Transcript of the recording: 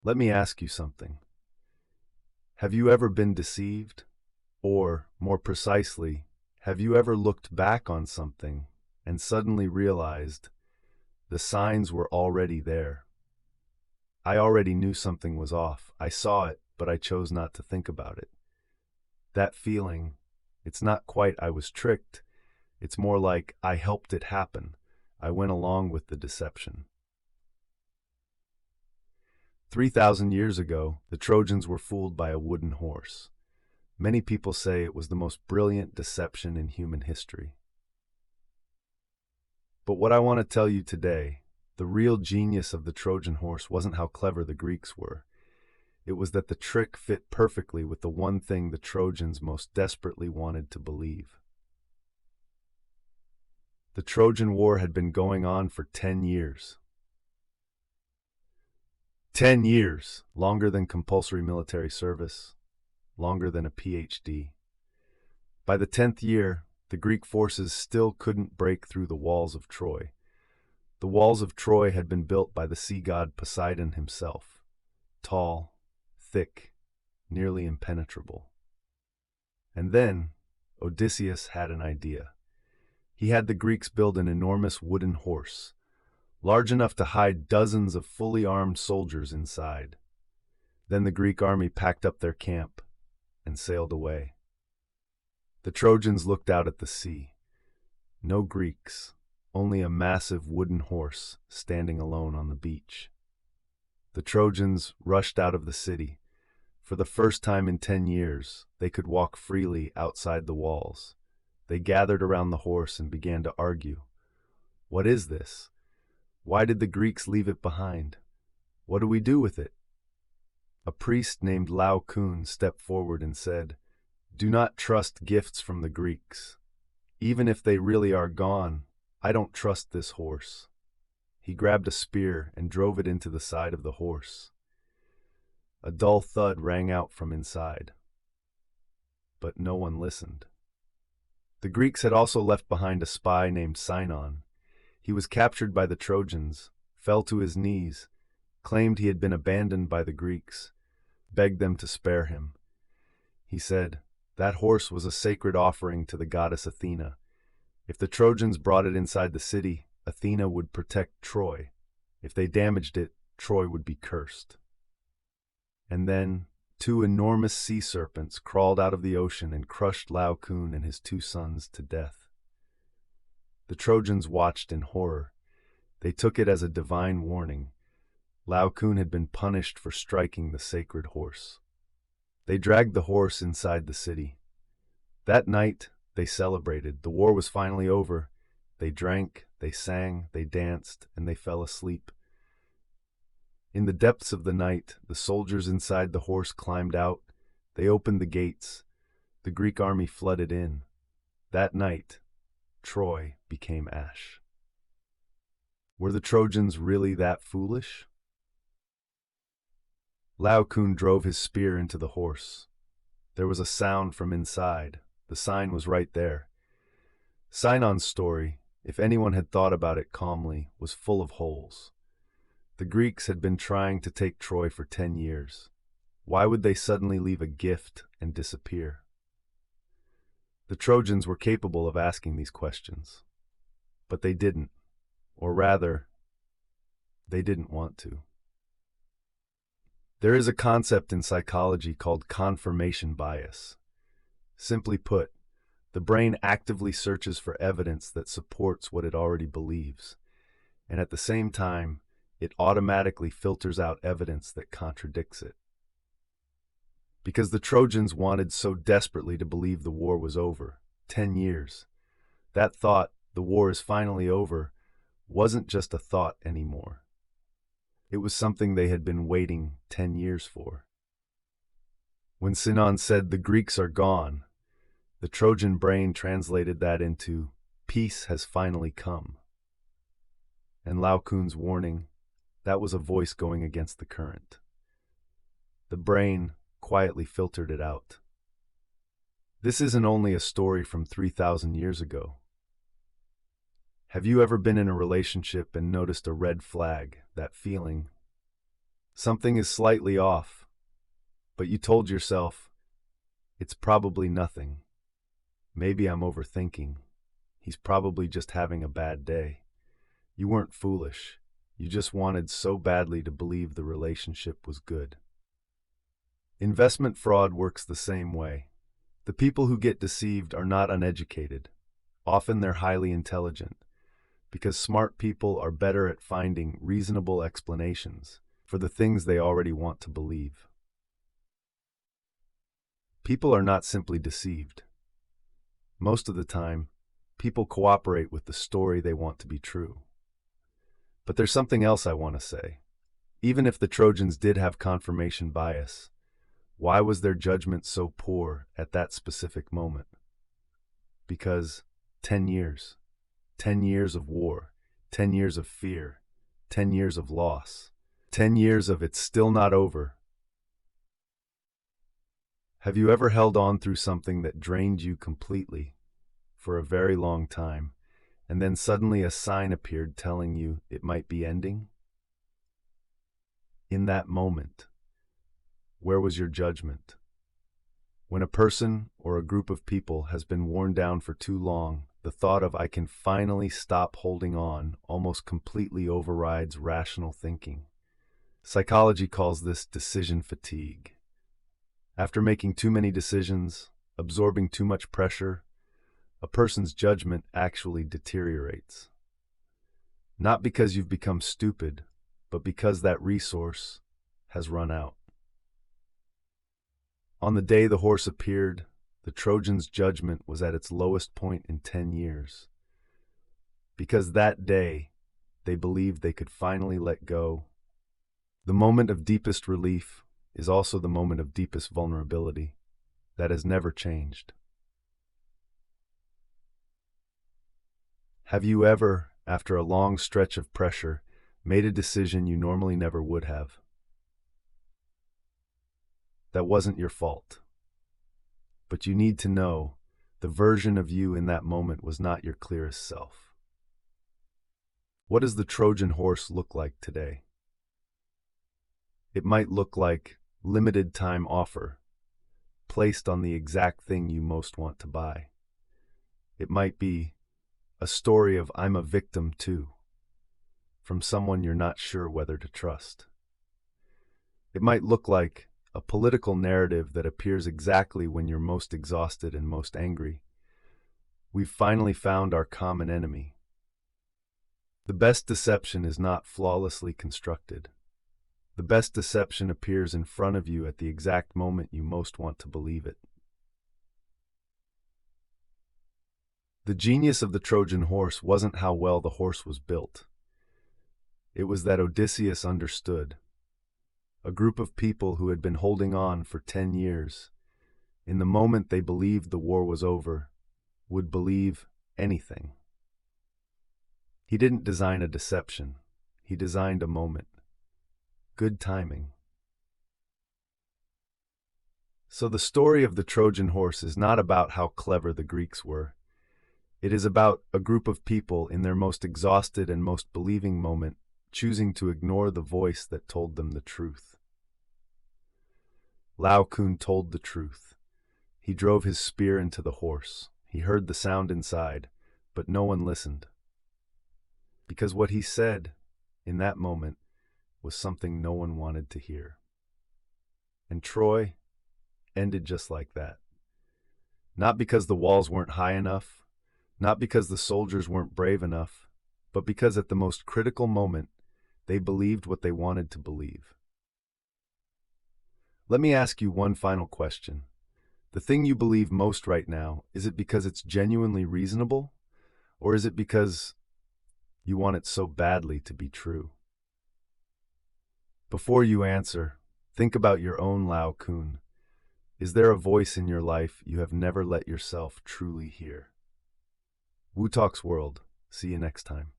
Let me ask you something. Have you ever been deceived? Or, more precisely, have you ever looked back on something and suddenly realized the signs were already there? I already knew something was off. I saw it, but I chose not to think about it. That feeling, it's not quite I was tricked. It's more like I helped it happen. I went along with the deception. 3,000 years ago, the Trojans were fooled by a wooden horse. Many people say it was the most brilliant deception in human history. But what I want to tell you today, the real genius of the Trojan horse wasn't how clever the Greeks were. It was that the trick fit perfectly with the one thing the Trojans most desperately wanted to believe. The Trojan War had been going on for 10 years. 10 years, longer than compulsory military service, longer than a PhD. By the 10th year, the Greek forces still couldn't break through the walls of Troy. The walls of Troy had been built by the sea god Poseidon himself, tall, thick, nearly impenetrable. And then, Odysseus had an idea. He had the Greeks build an enormous wooden horse, large enough to hide dozens of fully armed soldiers inside. Then the Greek army packed up their camp and sailed away. The Trojans looked out at the sea. No Greeks, only a massive wooden horse standing alone on the beach. The Trojans rushed out of the city. For the first time in 10 years, they could walk freely outside the walls. They gathered around the horse and began to argue. What is this? Why did the Greeks leave it behind? What do we do with it? A priest named Laocoon stepped forward and said, "Do not trust gifts from the Greeks. Even if they really are gone, I don't trust this horse." He grabbed a spear and drove it into the side of the horse. A dull thud rang out from inside. But no one listened. The Greeks had also left behind a spy named Sinon. He was captured by the Trojans, fell to his knees, claimed he had been abandoned by the Greeks, begged them to spare him. He said, that horse was a sacred offering to the goddess Athena. If the Trojans brought it inside the city, Athena would protect Troy. If they damaged it, Troy would be cursed. And then, two enormous sea serpents crawled out of the ocean and crushed Laocoon and his two sons to death. The Trojans watched in horror. They took it as a divine warning. Laocoon had been punished for striking the sacred horse. They dragged the horse inside the city. That night, they celebrated. The war was finally over. They drank, they sang, they danced, and they fell asleep. In the depths of the night, the soldiers inside the horse climbed out. They opened the gates. The Greek army flooded in. That night, Troy became ash. Were the Trojans really that foolish? Laocoon drove his spear into the horse. There was a sound from inside. The sign was right there. Sinon's story, if anyone had thought about it calmly, was full of holes. The Greeks had been trying to take Troy for 10 years. Why would they suddenly leave a gift and disappear? The Trojans were capable of asking these questions, but they didn't, or rather, they didn't want to. There is a concept in psychology called confirmation bias. Simply put, the brain actively searches for evidence that supports what it already believes, and at the same time, it automatically filters out evidence that contradicts it. Because the Trojans wanted so desperately to believe the war was over, 10 years, that thought, the war is finally over, wasn't just a thought anymore. It was something they had been waiting 10 years for. When Sinon said, "The Greeks are gone," the Trojan brain translated that into, "Peace has finally come." And Laocoon's warning, that was a voice going against the current. The brain quietly filtered it out. This isn't only a story from 3,000 years ago. Have you ever been in a relationship and noticed a red flag, that feeling? Something is slightly off, but you told yourself, it's probably nothing. Maybe I'm overthinking. He's probably just having a bad day. You weren't foolish. You just wanted so badly to believe the relationship was good. Investment fraud works the same way. The people who get deceived are not uneducated. Often they're highly intelligent, because smart people are better at finding reasonable explanations for the things they already want to believe. People are not simply deceived. Most of the time, people cooperate with the story they want to be true. But there's something else I want to say. Even if the Trojans did have confirmation bias, why was their judgment so poor at that specific moment? Because 10 years. 10 years of war. 10 years of fear. 10 years of loss. 10 years of it's still not over. Have you ever held on through something that drained you completely for a very long time, and then suddenly a sign appeared telling you it might be ending? In that moment, where was your judgment? When a person or a group of people has been worn down for too long, the thought of "I can finally stop holding on" almost completely overrides rational thinking. Psychology calls this decision fatigue. After making too many decisions, absorbing too much pressure, a person's judgment actually deteriorates. Not because you've become stupid, but because that resource has run out. On the day the horse appeared, the Trojans' judgment was at its lowest point in 10 years. Because that day, they believed they could finally let go. The moment of deepest relief is also the moment of deepest vulnerability. That has never changed. Have you ever, after a long stretch of pressure, made a decision you normally never would have? That wasn't your fault. But you need to know, the version of you in that moment was not your clearest self. What does the Trojan horse look like today? It might look like limited time offer, placed on the exact thing you most want to buy. It might be a story of "I'm a victim too," from someone you're not sure whether to trust. It might look like a political narrative that appears exactly when you're most exhausted and most angry. We've finally found our common enemy. The best deception is not flawlessly constructed. The best deception appears in front of you at the exact moment you most want to believe it. The genius of the Trojan horse wasn't how well the horse was built. It was that Odysseus understood. A group of people who had been holding on for 10 years, in the moment they believed the war was over, would believe anything. He didn't design a deception. He designed a moment. Good timing. So the story of the Trojan horse is not about how clever the Greeks were. It is about a group of people in their most exhausted and most believing moment choosing to ignore the voice that told them the truth. Laocoon told the truth. He drove his spear into the horse. He heard the sound inside, but no one listened. Because what he said, in that moment, was something no one wanted to hear. And Troy ended just like that. Not because the walls weren't high enough, not because the soldiers weren't brave enough, but because at the most critical moment, they believed what they wanted to believe. Let me ask you one final question. The thing you believe most right now, is it because it's genuinely reasonable? Or is it because you want it so badly to be true? Before you answer, think about your own Laocoon. Is there a voice in your life you have never let yourself truly hear? Wu Talks World. See you next time.